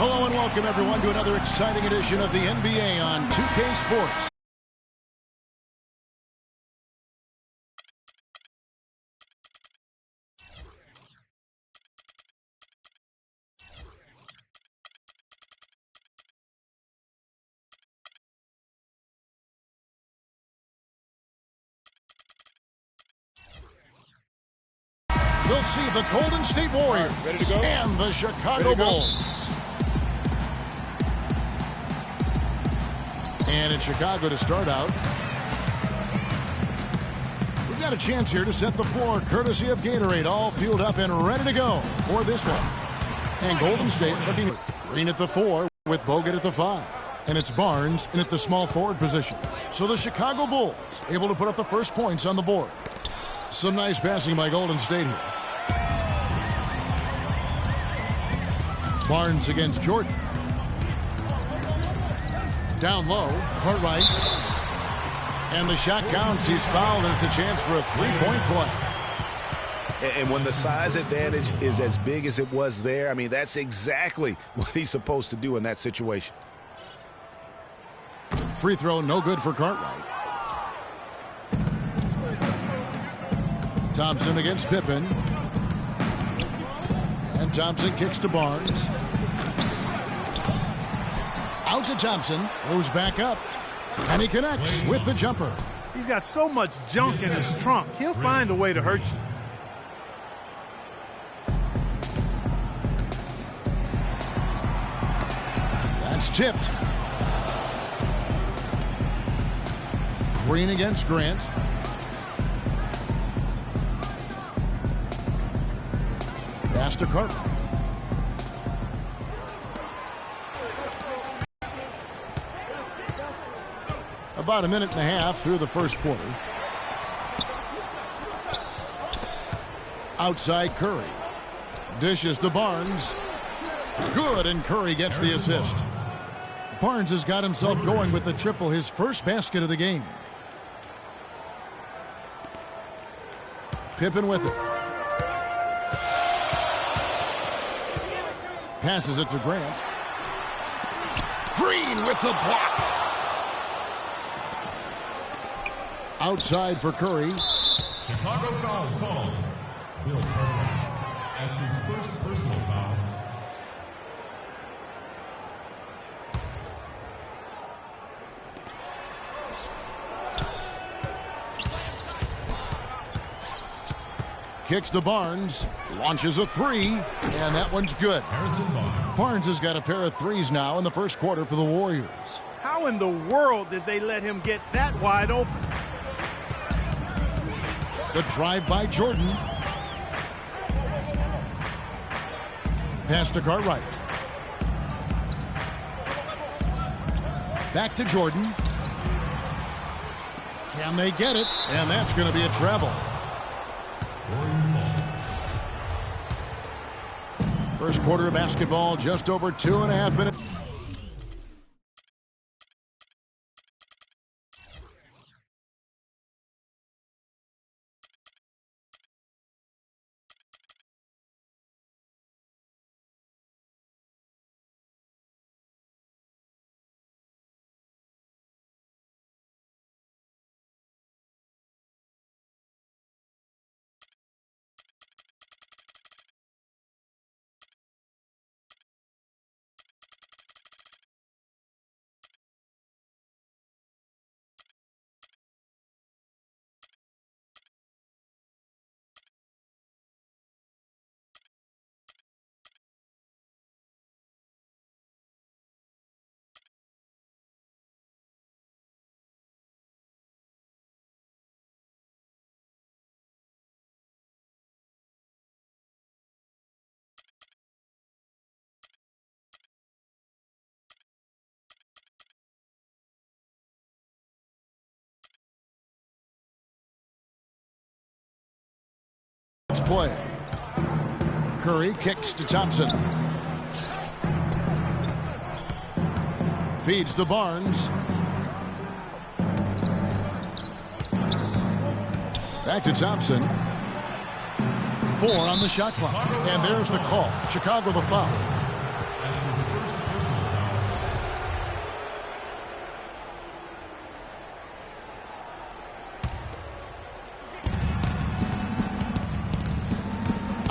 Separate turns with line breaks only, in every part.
Hello and welcome everyone to another exciting edition of the NBA on 2K Sports. We'll see the Golden State Warriors and the Chicago Bulls. And it's Chicago to start out. We've got a chance here to set the floor, courtesy of Gatorade, all fueled up and ready to go for this one. And Golden State looking Green at the 4 with Bogut at the 5. And it's Barnes in at the small forward position. So the Chicago Bulls able to put up the first points on the board. Some nice passing by Golden State here. Barnes against Jordan. Down low, Cartwright. And the shot counts. He's fouled, and it's a chance for a three-point play.
And when the size advantage is as big as it was there, I mean, that's exactly what he's supposed to do in that situation.
Free throw, no good for Cartwright. Thompson against Pippen. And Thompson kicks to Barnes. Out to Thompson, goes back up, and he connects with the jumper.
He's got so much junk in his trunk, he'll find a way to hurt you.
That's tipped. Green against Grant. Pass to Carter. About a minute and a half through the first quarter. Outside Curry. Dishes to Barnes. Good, and Curry gets the assist. Barnes has got himself going with the triple, his first basket of the game. Pippen with it. Passes it to Grant. Green with the block. Outside for Curry.
Chicago foul called. Bill Perfect. That's his first personal foul.
Kicks to Barnes. Launches a three. And that one's good. Barnes has got a pair of threes now in the first quarter for the Warriors.
How in the world did they let him get that wide open?
The drive by Jordan. Pass to Cartwright. Back to Jordan. Can they get it? And that's going to be a travel. First quarter of basketball, just over 2.5 minutes. Play. Curry kicks to Thompson. Feeds to Barnes. Back to Thompson. 4 on the shot clock. And there's the call. Chicago the foul.
That's his first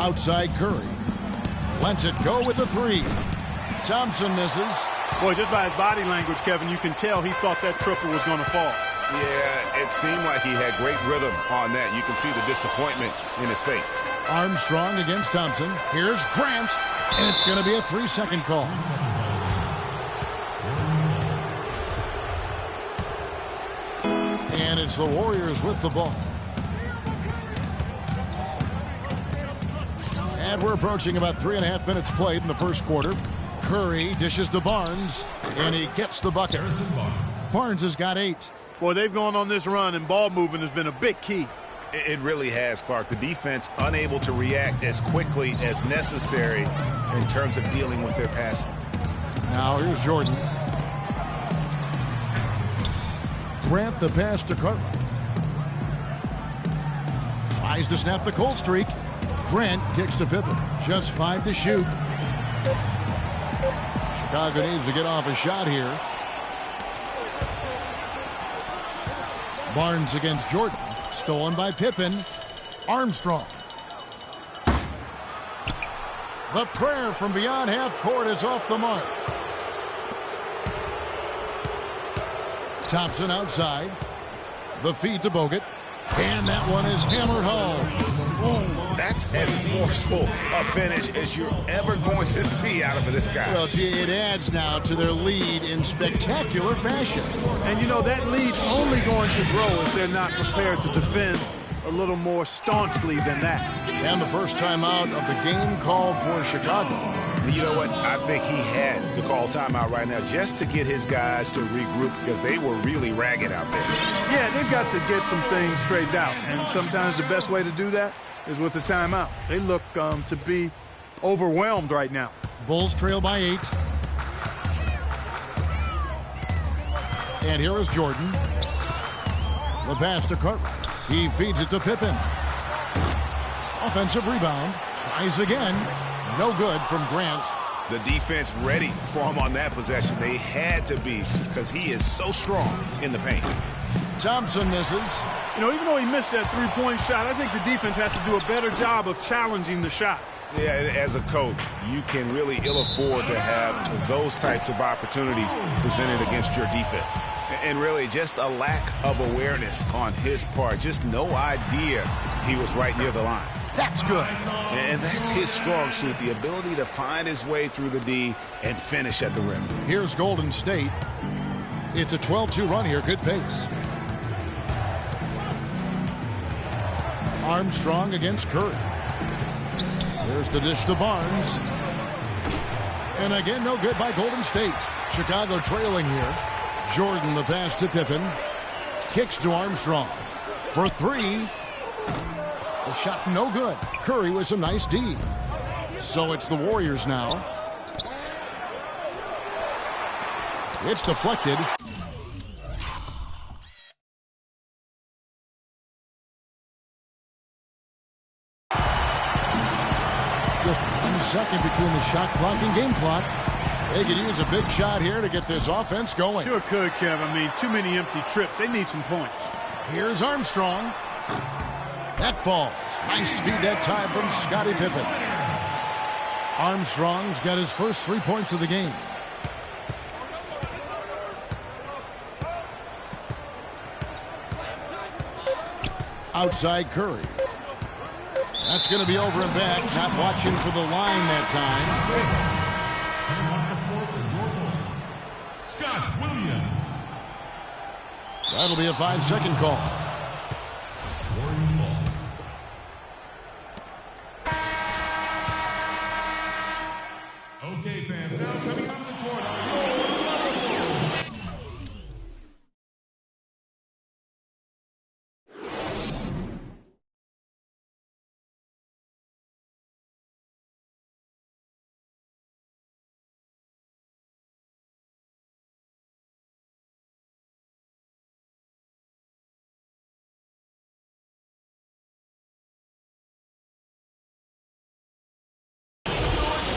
Outside Curry. Lets it go with the three. Thompson misses.
Boy, just by his body language, Kevin, you can tell he thought that triple was going to fall.
Yeah, it seemed like he had great rhythm on that. You can see the disappointment in his face.
Armstrong against Thompson. Here's Grant, and it's going to be a 3-second call. And it's the Warriors with the ball. And we're approaching about 3.5 minutes played in the first quarter. Curry dishes to Barnes, and he gets the bucket. Barnes has got 8.
Boy, they've gone on this run, and ball movement has been a big key.
It really has, Clark. The defense unable to react as quickly as necessary in terms of dealing with their passing.
Now here's Jordan. Grant the pass to Cartwright. Tries to snap the cold streak. Grant kicks to Pippen. Just 5 to shoot. Chicago needs to get off a shot here. Barnes against Jordan. Stolen by Pippen. Armstrong. The prayer from beyond half court is off the mark. Thompson outside. The feed to Bogut. And that one is hammered home.
Ooh, that's as forceful a finish as you're ever going to see out of this guy.
Well, gee, it adds now to their lead in spectacular fashion.
And, you know, that lead's only going to grow if they're not prepared to defend a little more staunchly than that.
And the first time out of the game called for Chicago.
You know what? I think he had to call timeout right now just to get his guys to regroup because they were really ragged out there.
Yeah, they've got to get some things straightened out. And sometimes the best way to do that is with a timeout. They look to be overwhelmed right now.
Bulls trail by 8. And here is Jordan. The pass to Cartwright. He feeds it to Pippen. Offensive rebound. Tries again. No good from Grant.
The defense ready for him on that possession. They had to be because he is so strong in the paint.
Thompson misses.
You know, even though he missed that three-point shot, I think the defense has to do a better job of challenging the shot.
Yeah, as a coach, you can really ill afford to have those types of opportunities presented against your defense. And really just a lack of awareness on his part. Just no idea he was right near the line.
That's good.
And that's his strong suit, the ability to find his way through the D and finish at the rim.
Here's Golden State. It's a 12-2 run here. Good pace. Armstrong against Curry. There's the dish to Barnes. And again, no good by Golden State. Chicago trailing here. Jordan the pass to Pippen. Kicks to Armstrong. For 3. The shot no good. Curry with some nice D. So it's the Warriors now. It's deflected. Just 1 second between the shot clock and game clock. They could use a big shot here to get this offense going.
Sure could, Kev. I mean, too many empty trips. They need some points.
Here's Armstrong. That falls. Nice feed that time from Scottie Pippen. Armstrong's got his first 3 points of the game. Outside Curry. That's going to be over and back. Not watching for the line that
time. Scott Williams.
That'll be a 5-second call.
Okay, fans, now coming out of the court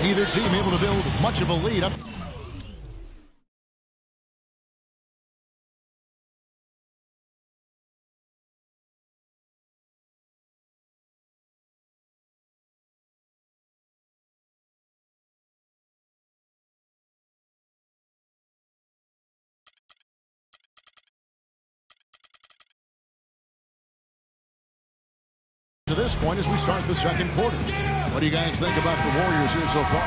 Neither team able to build much of a lead up to this point as we start the second quarter. What do you guys think about the Warriors here so far?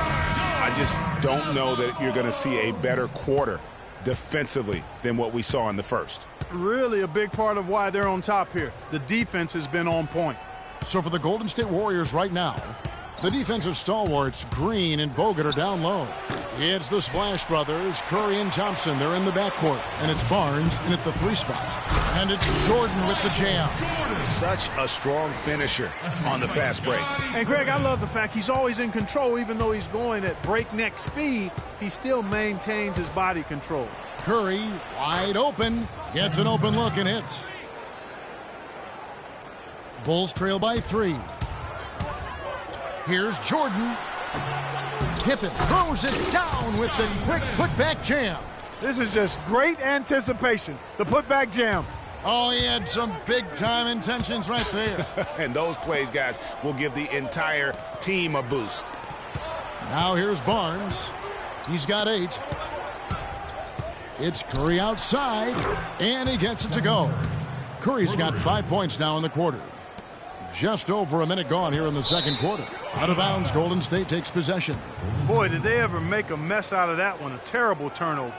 I just don't know that you're going to see a better quarter defensively than what we saw in the first.
Really a big part of why they're on top here. The defense has been on point.
So for the Golden State Warriors right now, the defensive stalwarts, Green and Bogut, are down low. It's the Splash Brothers, Curry and Thompson. They're in the backcourt. And it's Barnes in at the 3 spot. And it's Jordan with the jam.
Such a strong finisher on the fast break.
And Greg, I love the fact he's always in control. Even though he's going at breakneck speed, he still maintains his body control.
Curry wide open. Gets an open look and hits. Bulls trail by 3. Here's Jordan. Pippen throws it down with the quick putback jam.
This is just great anticipation. The putback jam.
Oh, he had some big-time intentions right there.
And those plays, guys, will give the entire team a boost.
Now here's Barnes. He's got 8. It's Curry outside, and he gets it to go. Curry's got 5 points now in the quarter. Just over a minute gone here in the second quarter. Out of bounds, Golden State takes possession.
Boy, did they ever make a mess out of that one. A terrible turnover.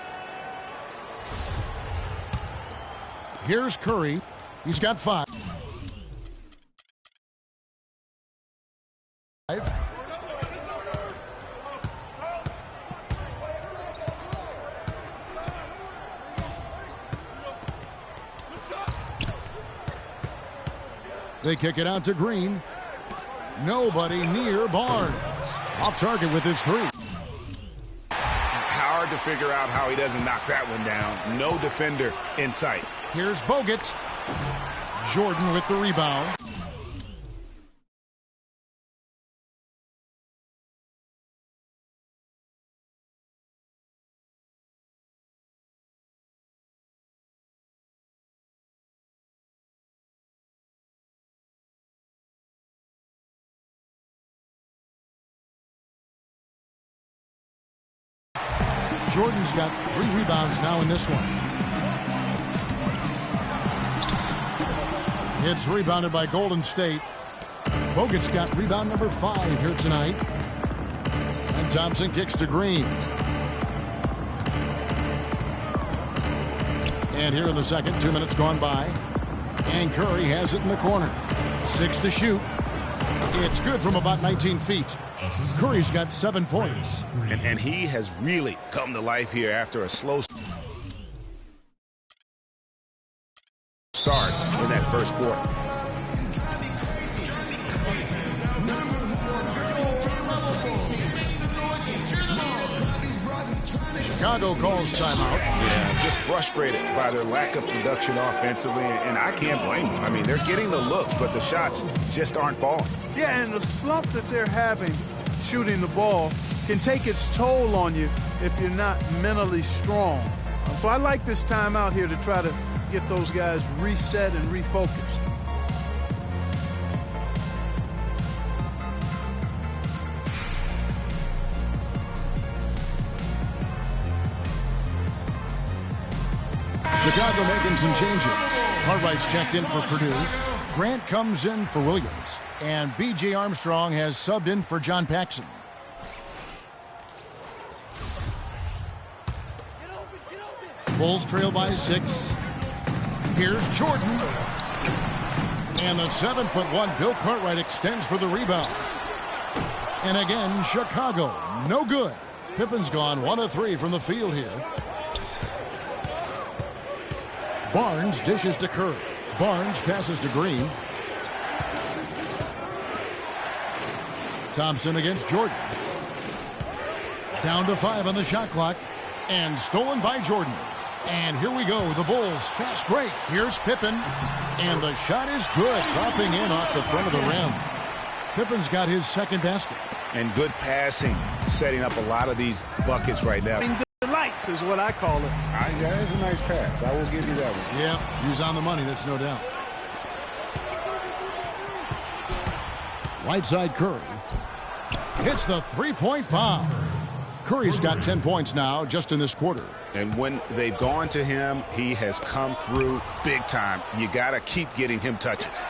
Here's Curry. He's got 5. They kick it out to Green. Nobody near Barnes. Off target with his 3.
Hard to figure out how he doesn't knock that one down. No defender in sight.
Here's Bogut. Jordan with the rebound. Jordan's got 3 rebounds now in this one. It's rebounded by Golden State. Bogut's got rebound number 5 here tonight. And Thompson kicks to Green. And here in the second, 2 minutes gone by. And Curry has it in the corner. 6 to shoot. It's good from about 19 feet. Curry's got 7 points.
And he has really come to life here after a slow start in that first quarter.
Chicago calls timeout.
Yeah, just frustrated by their lack of production offensively, and I can't blame them. I mean, they're getting the looks, but the shots just aren't falling.
Yeah, and the slump that they're having shooting the ball can take its toll on you if you're not mentally strong. So I like this timeout here to try to get those guys reset and refocused.
Chicago making some changes. Cartwright's checked in for Purdue. Grant comes in for Williams. And B.J. Armstrong has subbed in for John Paxson. Bulls trail by 6. Here's Jordan. And the 7'1" Bill Cartwright extends for the rebound. And again, Chicago, no good. Pippen's gone 1 of 3 from the field here. Barnes dishes to Curry. Barnes passes to Green. Thompson against Jordan. Down to 5 on the shot clock. And stolen by Jordan. And here we go, the Bulls fast break. Here's Pippen. And the shot is good, dropping in off the front of the rim. Pippen's got his second basket.
And good passing, setting up a lot of these buckets right now.
Delights is what I call it.
That is a nice pass. I will give you that one.
Yeah, he's on the money, that's no doubt. Right side Curry. Hits the three-point bomb. Curry's got 10 points now just in this quarter.
And when they've gone to him, he has come through big time. You got to keep getting him touches.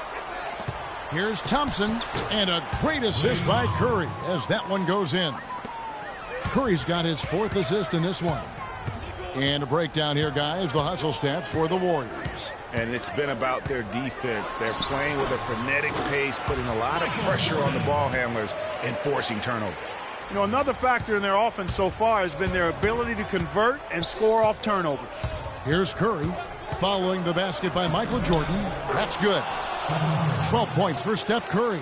Here's Thompson, and a great assist by Curry as that one goes in. Curry's got his 4th assist in this one. And a breakdown here, guys, the hustle stats for the Warriors.
And it's been about their defense. They're playing with a frenetic pace, putting a lot of pressure on the ball handlers and forcing turnovers.
You know, another factor in their offense so far has been their ability to convert and score off turnovers.
Here's Curry following the basket by Michael Jordan. That's good. 12 points for Steph Curry.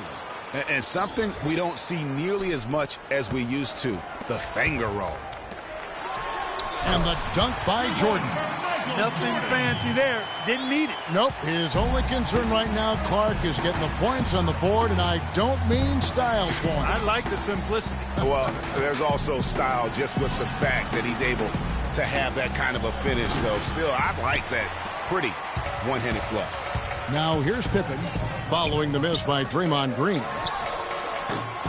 And something we don't see nearly as much as we used to, the finger roll.
And the dunk by Jordan.
Nothing fancy there. Didn't need it.
Nope. His only concern right now, Clark, is getting the points on the board, and I don't mean style points.
I like the simplicity.
Well, there's also style just with the fact that he's able to have that kind of a finish, though. Still, I like that pretty one-handed flush.
Now here's Pippen following the miss by Draymond Green.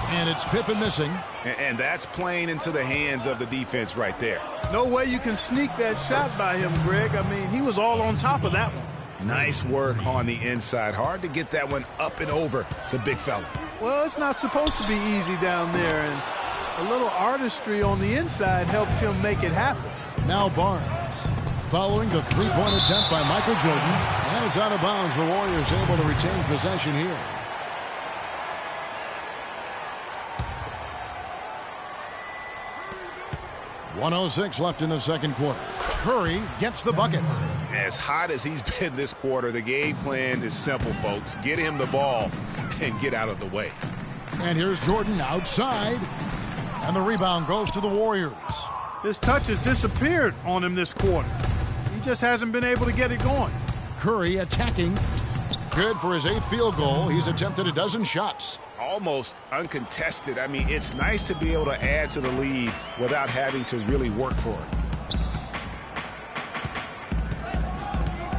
And it's Pippen missing.
And that's playing into the hands of the defense right there.
No way you can sneak that shot by him, Greg. I mean, he was all on top of that one.
Nice work on the inside. Hard to get that one up and over the big fella.
Well, it's not supposed to be easy down there, and a little artistry on the inside helped him make it happen.
Now Barnes following the three-point attempt by Michael Jordan. And it's out of bounds. The Warriors able to retain possession here. .106 left in the second quarter. Curry gets the bucket.
As hot as he's been this quarter, the game plan is simple, folks. Get him the ball and get out of the way.
And here's Jordan outside. And the rebound goes to the Warriors.
His touch has disappeared on him this quarter. He just hasn't been able to get it going.
Curry attacking. Good for his 8th field goal. He's attempted a dozen shots.
Almost uncontested. I mean, it's nice to be able to add to the lead without having to really work for it.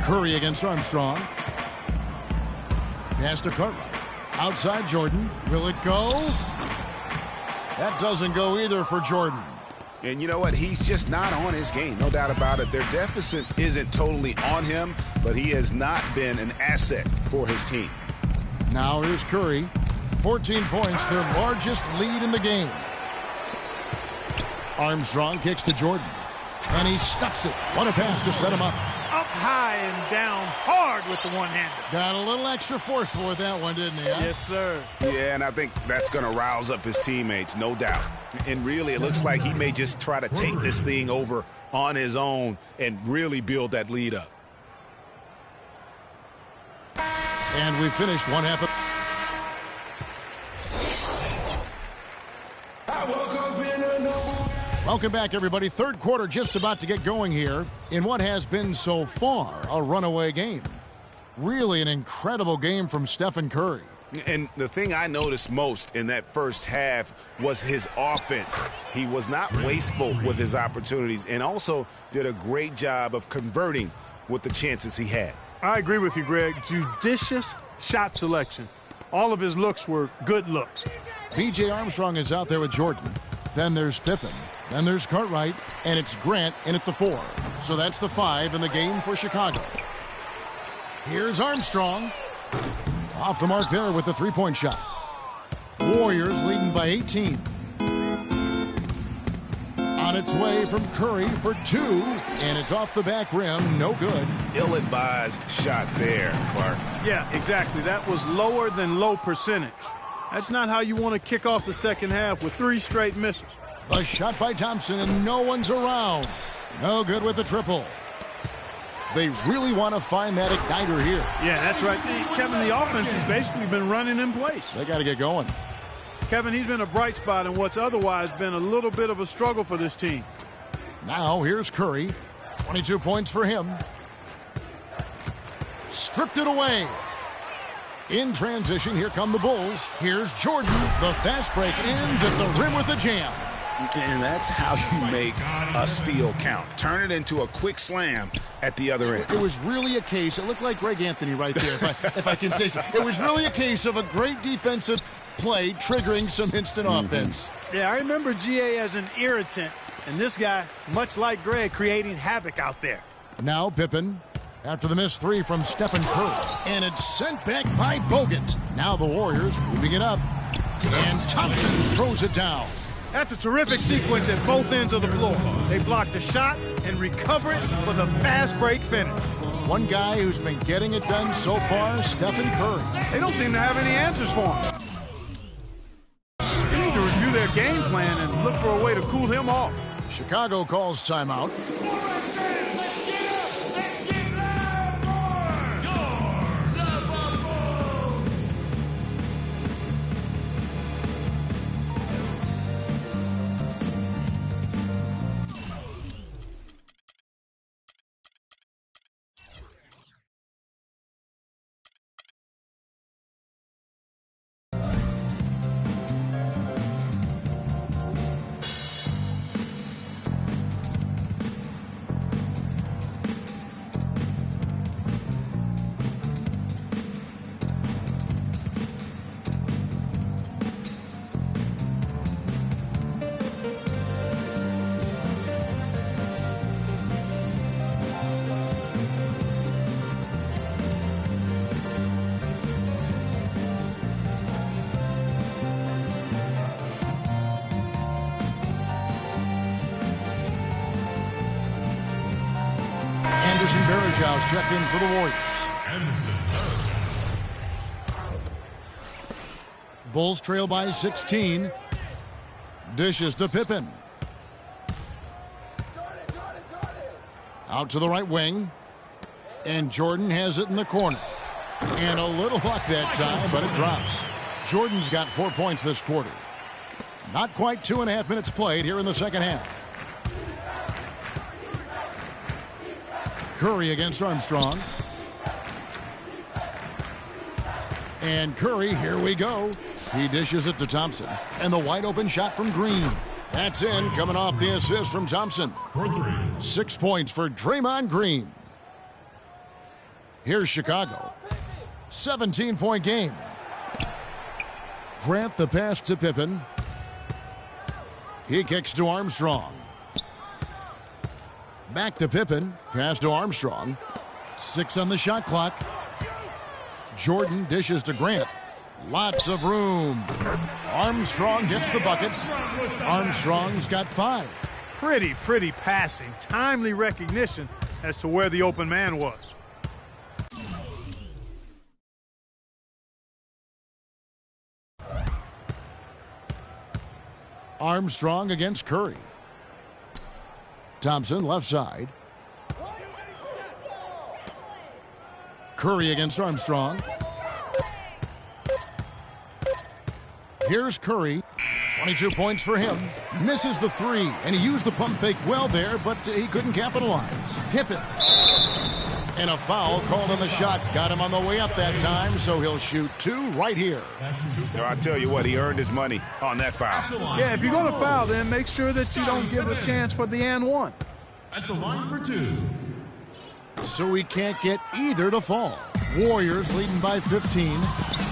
Curry against Armstrong. Pass to Cartwright. Outside Jordan. Will it go? That doesn't go either for Jordan.
And you know what? He's just not on his game. No doubt about it. Their deficit isn't totally on him, but he has not been an asset for his team.
Now here's Curry. 14 points, their largest lead in the game. Armstrong kicks to Jordan. And he stuffs it. What a pass to set him up.
Up high and down hard with the one-hander.
Got a little extra forceful with that one, didn't he? Huh?
Yes, sir.
Yeah, and I think that's going to rouse up his teammates, no doubt. And really, it looks like he may just try to take this thing over on his own and really build that lead up.
And we finished one half of... Welcome back, everybody. Third quarter just about to get going here in what has been so far a runaway game. Really an incredible game from Stephen Curry.
And the thing I noticed most in that first half was his offense. He was not wasteful with his opportunities and also did a great job of converting with the chances he had.
I agree with you, Greg. Judicious shot selection. All of his looks were good looks.
B.J. Armstrong is out there with Jordan. Then there's Pippen. Then there's Cartwright. And it's Grant in at the 4. So that's the 5 in the game for Chicago. Here's Armstrong. Off the mark there with the three-point shot. Warriors leading by 18. On its way from Curry for 2. And it's off the back rim. No good.
Ill-advised shot there, Clark.
Yeah, exactly. That was lower than low percentage. That's not how you want to kick off the second half with 3 straight misses.
A shot by Thompson, and no one's around. No good with the triple. They really want to find that igniter here.
Yeah, that's right. Kevin, the offense has basically been running in place.
They got to get going.
Kevin, he's been a bright spot in what's otherwise been a little bit of a struggle for this team.
Now here's Curry. 22 points for him. Stripped it away. In transition, here come the Bulls. Here's Jordan. The fast break ends at the rim with a jam.
And that's how you make a steal count. Turn it into a quick slam at the other end.
It was really a case. It looked like Greg Anthony right there, if I can say so. It was really a case of a great defensive play triggering some instant offense.
Yeah, I remember GA as an irritant. And this guy, much like Greg, creating havoc out there.
Now Pippen after the missed three from Stephen Curry. And it's sent back by Bogut. Now the Warriors moving it up. And Thompson throws it down.
That's a terrific sequence at both ends of the floor. They block the shot and recover it for the fast break finish.
One guy who's been getting it done so far, Stephen Curry.
They don't seem to have any answers for him. They need to review their game plan and look for a way to cool him off.
Chicago calls timeout. Bergeau's checked in for the Warriors. Bulls trail by 16. Dishes to Pippen. Out to the right wing. And Jordan has it in the corner. And a little luck that time, but it drops. Jordan's got 4 points this quarter. Not quite 2.5 minutes played here in the second half. Curry against Armstrong. And Curry, here we go. He dishes it to Thompson. And the wide open shot from Green. That's in, coming off the assist from Thompson. 6 points for Draymond Green. Here's Chicago. 17-point game. Grant the pass to Pippen. He kicks to Armstrong. Back to Pippen. Pass to Armstrong. 6 on the shot clock. Jordan dishes to Grant. Lots of room. Armstrong gets the bucket. Armstrong's got 5.
Pretty passing. Timely recognition as to where the open man was.
Armstrong against Curry. Thompson left side. Curry against Armstrong. Here's Curry. 22 points for him. Misses the 3, and he used the pump fake well there, but he couldn't capitalize. Pippen. And a foul called on the shot. Got him on the way up that time, so he'll shoot 2 right here.
So I tell you what, he earned his money on that foul.
Yeah, if you're going to foul, then make sure that you don't give a chance for the and one.
At the line for 2.
So he can't get either to fall. Warriors leading by 15.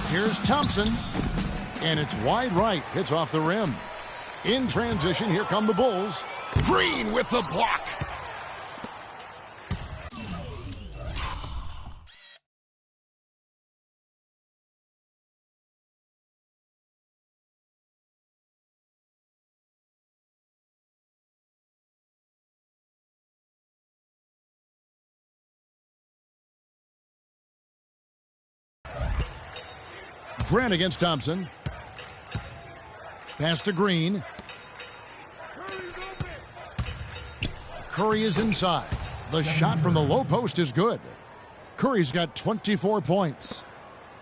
Here's Thompson. And it's wide right. Hits off the rim. In transition, here come the Bulls. Green with the block. Grant against Thompson. Pass to Green. Curry is inside. The shot from the low post is good. Curry's got 24 points.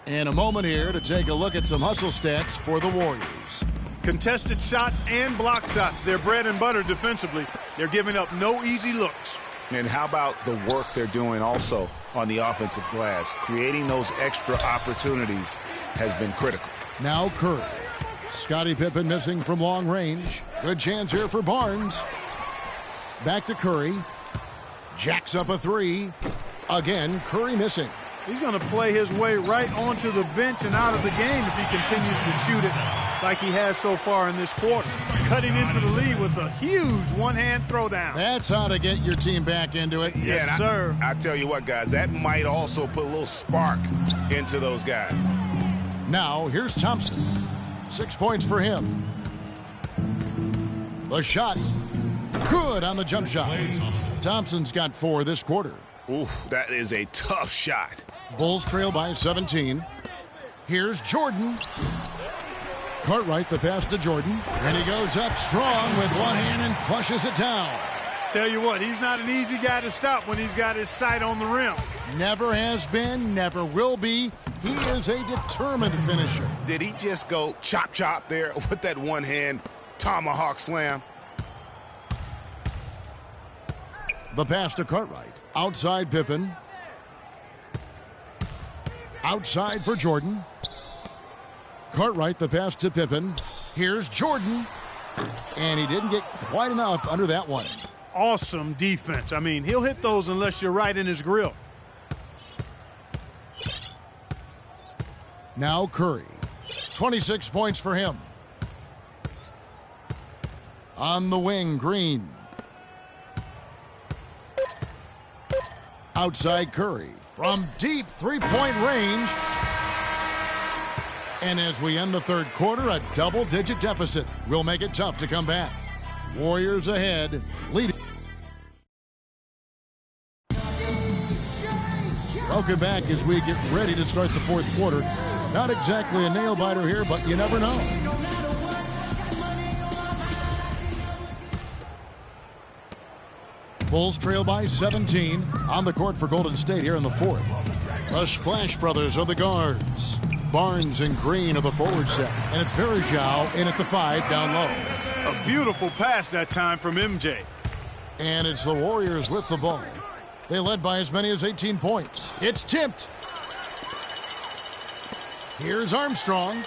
And a moment here to take a look at some hustle stats for the Warriors.
Contested shots and block shots. They're bread and butter defensively. They're giving up no easy looks.
And how about the work they're doing also on the offensive glass? Creating those extra opportunities has been critical.
Now Curry. Scottie Pippen missing from long range. Good chance here for Barnes. Back to Curry. Jacks up a 3. Again, Curry missing.
He's going to play his way right onto the bench and out of the game if he continues to shoot it like he has so far in this quarter. Cutting into the lead with a huge one-hand throwdown.
That's how to get your team back into it.
Yes, sir.
I tell you what, guys, that might also put a little spark into those guys.
Now, here's Thompson. 6 points for him. The shot. Good on the jump shot. Thompson's got 4 this quarter.
Oof, that is a tough shot.
Bulls trail by 17. Here's Jordan. Cartwright, the pass to Jordan. And he goes up strong with one hand and flushes it down.
Tell you what, he's not an easy guy to stop when he's got his sight on the rim.
Never has been, never will be. He is a determined finisher.
Did he just go chop there with that one-hand tomahawk slam?
The pass to Cartwright. Outside Pippen. Outside for Jordan. Cartwright, the pass to Pippen. Here's Jordan. And he didn't get quite enough under that one.
Awesome defense. I mean, he'll hit those unless you're right in his grill.
Now Curry. 26 points for him. On the wing, Green. Outside Curry. From deep three-point range. And as we end the third quarter, a double-digit deficit will make it tough to come back. Warriors ahead, leading. Welcome back as we get ready to start the fourth quarter. Not exactly a nail-biter here, but you never know. Bulls trail by 17 on the court for Golden State here in the fourth. The Splash Brothers are the guards. Barnes and Green are the forward set. And it's Verjao in at the 5 down low.
A beautiful pass that time from MJ.
And it's the Warriors with the ball. They led by as many as 18 points. It's tipped. Here's Armstrong.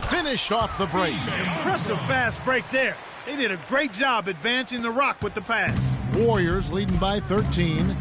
Finished off the break.
Impressive fast break there. They did a great job advancing the rock with the pass.
Warriors leading by 13.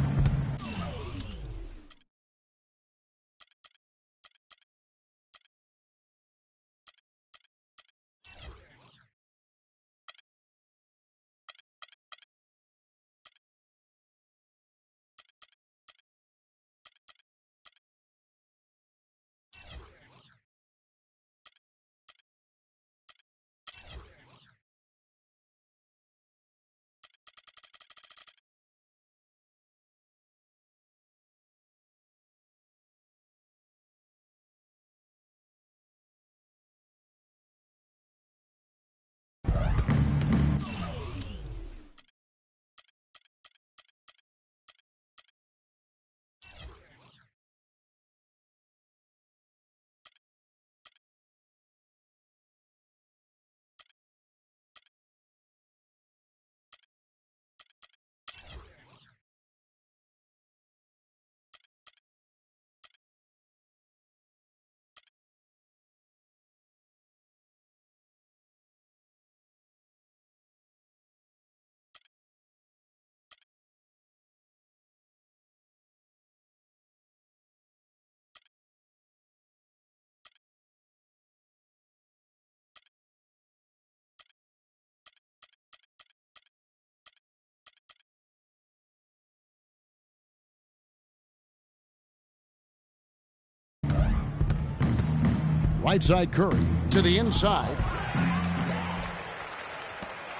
Right side Curry to the inside.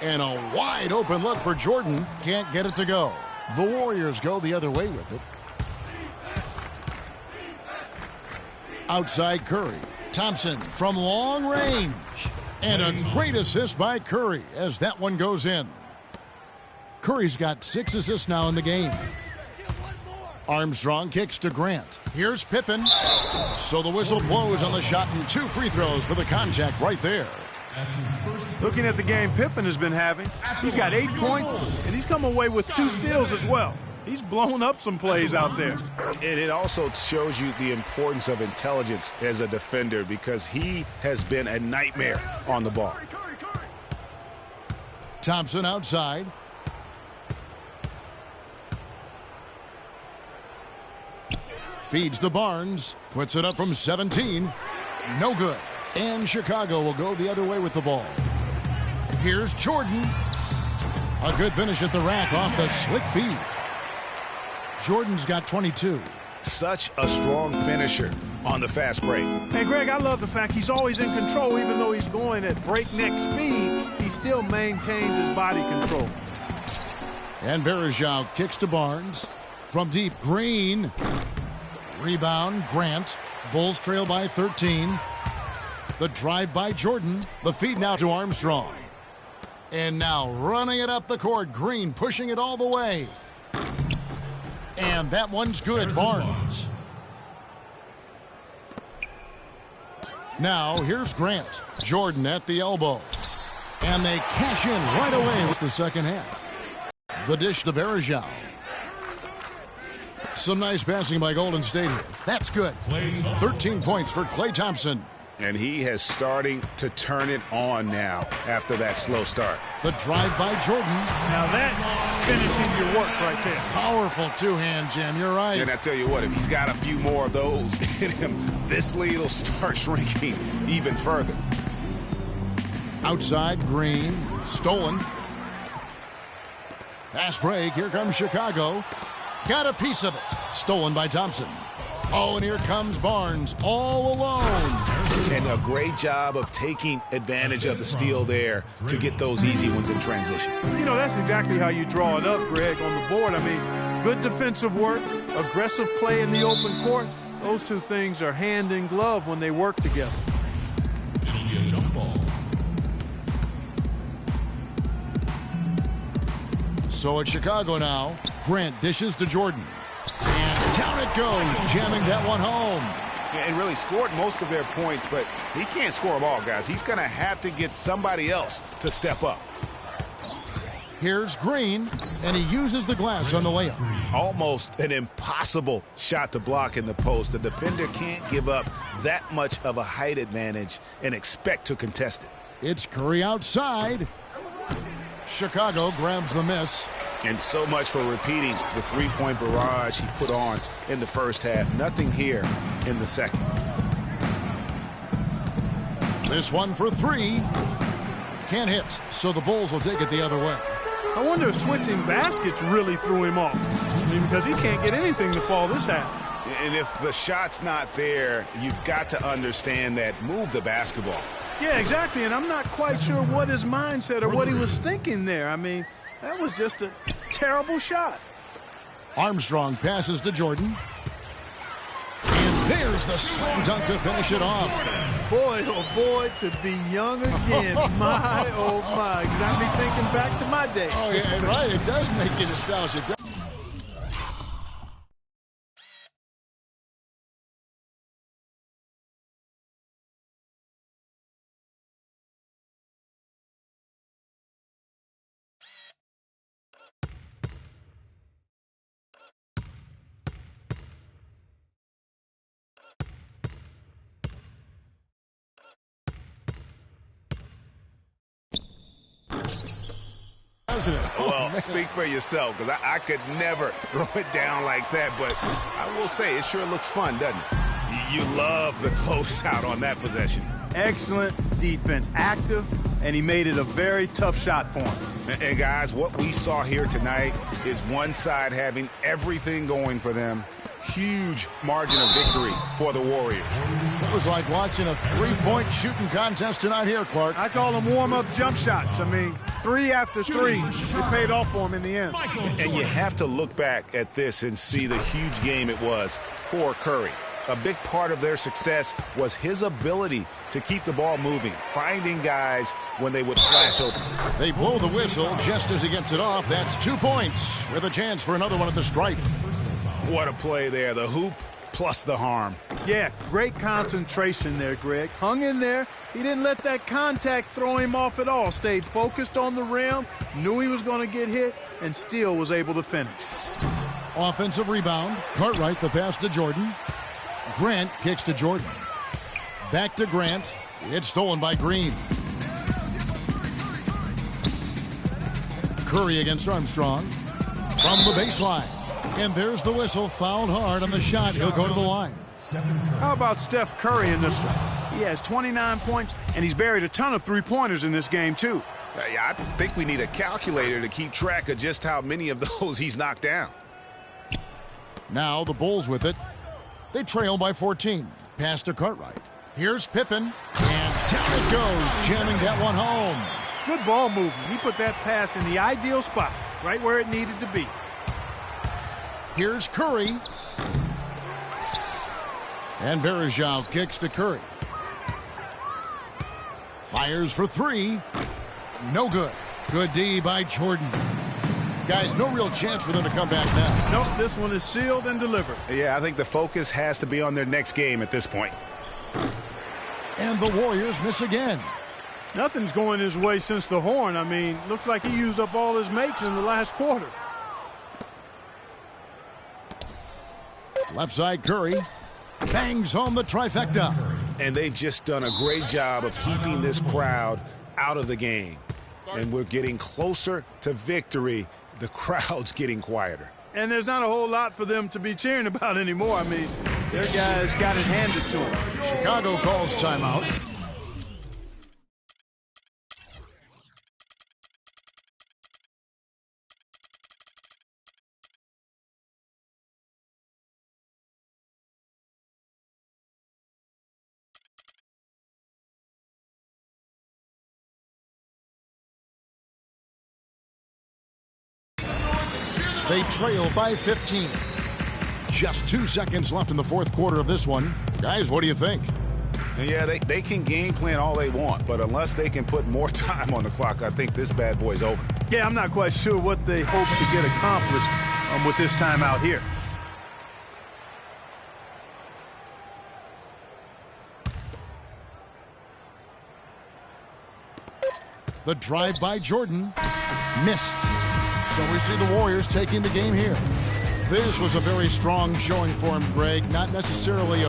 And a wide open look for Jordan. Can't get it to go. The Warriors go the other way with it. Outside Curry. Thompson from long range. And a great assist by Curry as that one goes in. Curry's got 6 assists now in the game. Armstrong kicks to Grant. Here's Pippen. So the whistle blows on the shot and 2 free throws for the contact right there.
Looking at the game Pippen has been having, he's got 8 points, and he's come away with 2 steals as well. He's blown up some plays out there.
And it also shows you the importance of intelligence as a defender because he has been a nightmare on the ball.
Thompson outside. Feeds to Barnes. Puts it up from 17. No good. And Chicago will go the other way with the ball. Here's Jordan. A good finish at the rack off the slick feed. Jordan's got 22.
Such a strong finisher on the fast break.
Hey, Greg, I love the fact he's always in control. Even though he's going at breakneck speed, he still maintains his body control.
And Verajao kicks to Barnes. From deep, Green. Rebound, Grant. Bulls trail by 13. The drive by Jordan. The feed now to Armstrong. And now running it up the court. Green pushing it all the way. And that one's good, Barnes. Now here's Grant. Jordan at the elbow. And they cash in right away with the second half. The dish to Verajao. Some nice passing by Golden State here. That's good. 13 points for Klay Thompson.
And he has starting to turn it on now after that slow start.
The drive by Jordan.
Now that's finishing your work right there.
Powerful two-hand jam. You're right.
And I tell you what, if he's got a few more of those in him, this lead will start shrinking even further.
Outside, Green. Stolen. Fast break. Here comes Chicago. Got a piece of it. Stolen by Thompson. Oh, and here comes Barnes all alone.
And a great job of taking advantage of the steal there to get those easy ones in transition.
You know, that's exactly how you draw it up, Greg, on the board. I mean, good defensive work, aggressive play in the open court. Those two things are hand in glove when they work together.
It'll be a jump ball.
So it's Chicago now. Grant dishes to Jordan. And down it goes, jamming that one home.
And really scored most of their points, but he can't score them all, guys. He's going to have to get somebody else to step up.
Here's Green, and he uses the glass on the layup.
Almost an impossible shot to block in the post. The defender can't give up that much of a height advantage and expect to contest it.
It's Curry outside. Chicago grabs the miss.
And so much for repeating the three-point barrage he put on in the first half. Nothing here in the second.
This one for three. Can't hit, so the Bulls will take it the other way.
I wonder if switching baskets really threw him off. I mean, because he can't get anything to fall this half.
And if the shot's not there, you've got to understand that move the basketball.
Yeah, exactly, and I'm not quite sure what his mindset or what he was thinking there. I mean, that was just a terrible shot.
Armstrong passes to Jordan. And there's the slam dunk to finish it off.
Boy, oh boy, to be young again. My, oh my. Got me thinking back to my days.
Oh, yeah, right. It does make you nostalgic.
Well, speak for yourself, because I could never throw it down like that, but I will say it sure looks fun, doesn't it? You love the closeout on that possession.
Excellent defense, active, and he made it a very tough shot for him.
And guys, what we saw here tonight is one side having everything going for them. Huge margin of victory for the Warriors.
It was like watching a three-point shooting contest tonight here, Clark.
I call them warm-up jump shots. I mean, 3 after 3. It paid off for him in the end.
And you have to look back at this and see the huge game it was for Curry. A big part of their success was his ability to keep the ball moving, finding guys when they would flash open.
They blow the whistle just as he gets it off. That's 2 points with a chance for another one at the stripe.
What a play there. The hoop plus the harm.
Yeah, great concentration there, Greg. Hung in there. He didn't let that contact throw him off at all. Stayed focused on the rim, knew he was going to get hit, and still was able to finish.
Offensive rebound. Cartwright, the pass to Jordan. Grant kicks to Jordan. Back to Grant. It's stolen by Green. Curry against Armstrong. From the baseline. And there's the whistle. Fouled hard on the shot. He'll go to the line.
How about Steph Curry in this one? He has 29 points, and he's buried a ton of three-pointers in this game, too.
Yeah, I think we need a calculator to keep track of just how many of those he's knocked down.
Now the Bulls with it. They trail by 14. Pass to Cartwright. Here's Pippen. And down it goes, jamming that one home.
Good ball movement. He put that pass in the ideal spot, right where it needed to be.
Here's Curry. And Berejau kicks to Curry. Fires for three. No good. Good D by Jordan. Guys, no real chance for them to come back now.
Nope, this one is sealed and delivered.
Yeah, I think the focus has to be on their next game at this point.
And the Warriors miss again.
Nothing's going his way since the horn. I mean, looks like he used up all his makes in the last quarter.
Left side Curry. Bangs home the trifecta.
And they've just done a great job of keeping this crowd out of the game. And we're getting closer to victory. The crowd's getting quieter.
And there's not a whole lot for them to be cheering about anymore. I mean, their guys got it handed to them.
Chicago calls timeout. They trail by 15. Just 2 seconds left in the fourth quarter of this one. Guys, what do you think?
Yeah, they can game plan all they want, but unless they can put more time on the clock, I think this bad boy's over.
Yeah, I'm not quite sure what they hope to get accomplished with this time out here.
The drive by Jordan. Missed. So we see the Warriors taking the game here. This was a very strong showing for him, Greg. Not necessarily a